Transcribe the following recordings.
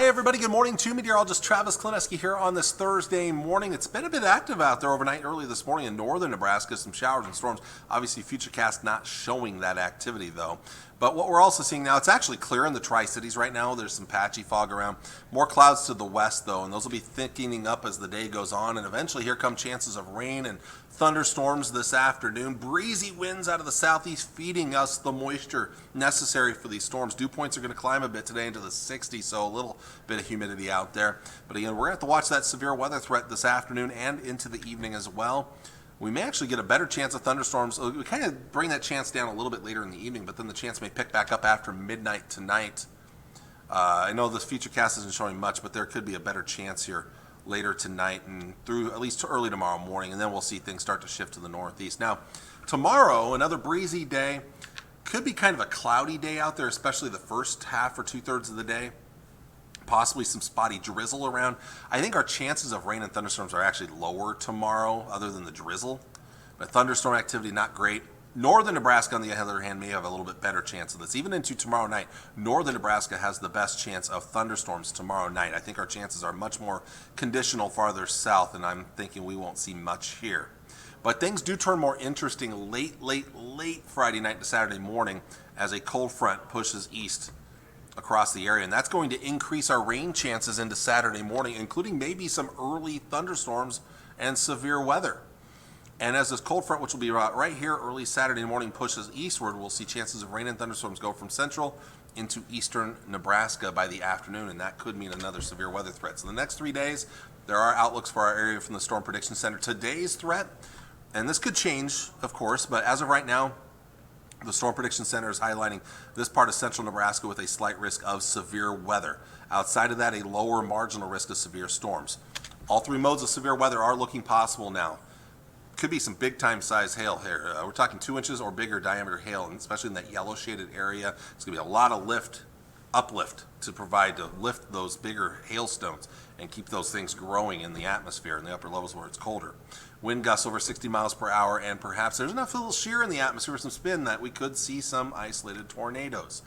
Hi everybody, good morning to meteorologist Travis Klineski here on this Thursday morning. It's been a bit active out there overnight early this morning in northern Nebraska, some showers and storms. Obviously Futurecast not showing that activity though. But what we're also seeing now, it's actually clear in the Tri-Cities right now. There's some patchy fog around. More clouds to the west though, and those will be thickening up as the day goes on. And eventually here come chances of rain and thunderstorms this afternoon. Breezy winds out of the southeast feeding us the moisture necessary for these storms. Dew points are going to climb a bit today into the 60s, so a little bit of humidity out there. But again, we're going to have to watch that severe weather threat this afternoon and into the evening as well. We may actually get a better chance of thunderstorms. We kind of bring that chance down a little bit later in the evening, but then the chance may pick back up after midnight tonight. I know this Futurecast isn't showing much, but there could be a better chance here later tonight and through at least early tomorrow morning, and then we'll see things start to shift to the northeast. Now, tomorrow, another breezy day. Could be kind of a cloudy day out there, especially the first half or two-thirds of the day. Possibly some spotty drizzle around. I think our chances of rain and thunderstorms are actually lower tomorrow, other than the drizzle. But thunderstorm activity not great. Northern Nebraska, on the other hand, may have a little bit better chance of this. Even into tomorrow night, northern Nebraska has the best chance of thunderstorms tomorrow night. I think our chances are much more conditional farther south, and I'm thinking we won't see much here. But things do turn more interesting late Friday night to Saturday morning as a cold front pushes east across the area, and that's going to increase our rain chances into Saturday morning, including maybe some early thunderstorms and severe weather. And as this cold front, which will be right here early Saturday morning, pushes eastward, we'll see chances of rain and thunderstorms go from central into eastern Nebraska by the afternoon, and that could mean another severe weather threat. So the next 3 days, there are outlooks for our area from the Storm Prediction Center. Today's threat, and this could change, of course, but as of right now, the Storm Prediction Center is highlighting this part of central Nebraska with a slight risk of severe weather. Outside of that, a lower marginal risk of severe storms. All three modes of severe weather are looking possible now. Could be some big time size hail here. We're talking 2 inches or bigger diameter hail, and especially in that yellow shaded area. It's going to be a lot of uplift to provide to lift those bigger hailstones and keep those things growing in the atmosphere in the upper levels where it's colder. Wind gusts over 60 miles per hour, and perhaps there's enough little shear in the atmosphere, some spin, that we could see some isolated tornadoes.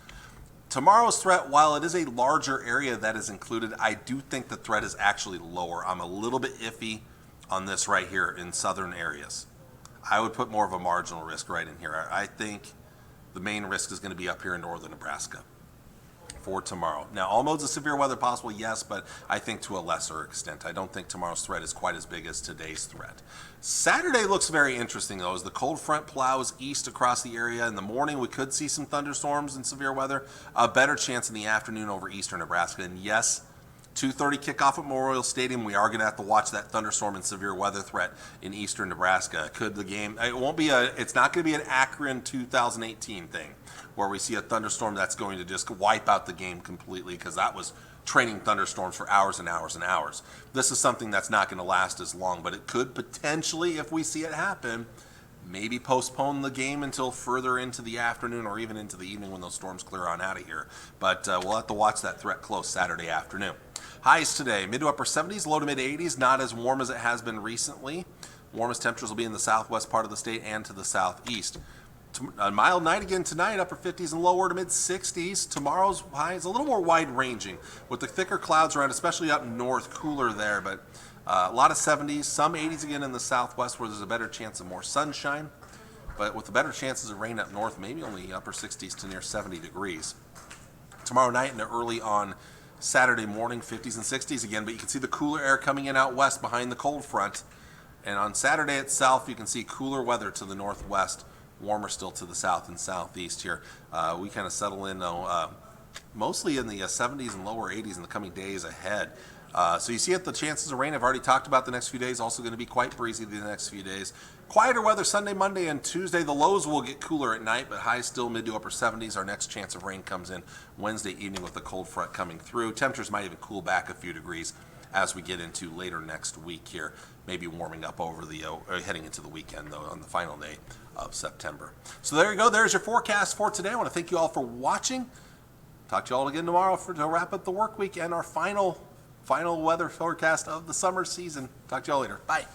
Tomorrow's threat, while it is a larger area that is included, I do think the threat is actually lower. I'm a little bit iffy on this right here in southern areas. I would put more of a marginal risk right in here. I think the main risk is going to be up here in northern Nebraska for tomorrow. Now, all modes of severe weather possible, yes, but I think to a lesser extent. I don't think tomorrow's threat is quite as big as today's threat. Saturday looks very interesting, though, as the cold front plows east across the area. In the morning, we could see some thunderstorms and severe weather. A better chance in the afternoon over eastern Nebraska. And yes, 2:30 kickoff at Memorial Stadium. We are going to have to watch that thunderstorm and severe weather threat in eastern Nebraska. Could the game? It's not going to be an Akron 2018 thing where we see a thunderstorm that's going to just wipe out the game completely, because that was training thunderstorms for hours and hours and hours. This is something that's not going to last as long, but it could potentially, if we see it happen, maybe postpone the game until further into the afternoon or even into the evening when those storms clear on out of here. But we'll have to watch that threat close Saturday afternoon. Highs today, mid to upper 70s, low to mid 80s, not as warm as it has been recently. Warmest temperatures will be in the southwest part of the state and to the southeast. A mild night again tonight, upper 50s and lower to mid 60s. Tomorrow's high is a little more wide ranging with the thicker clouds around, especially up north, cooler there, but a lot of 70s, some 80s again in the southwest where there's a better chance of more sunshine, but with the better chances of rain up north, maybe only upper 60s to near 70 degrees. Tomorrow night and early on Saturday morning, 50s and 60s again, but you can see the cooler air coming in out west behind the cold front. And on Saturday itself, you can see cooler weather to the northwest, warmer still to the south and southeast here. We kind of settle in mostly in the 70s and lower 80s in the coming days ahead. So you see it, the chances of rain, I've already talked about the next few days, also going to be quite breezy the next few days. Quieter weather Sunday, Monday, and Tuesday. The lows will get cooler at night, but highs still mid to upper 70s. Our next chance of rain comes in Wednesday evening with the cold front coming through. Temperatures might even cool back a few degrees as we get into later next week here. Maybe warming up over the heading into the weekend, though, on the final day of September. So there you go. There's your forecast for today. I want to thank you all for watching. Talk to you all again tomorrow to wrap up the work week and our final weather forecast of the summer season. Talk to you all later. Bye.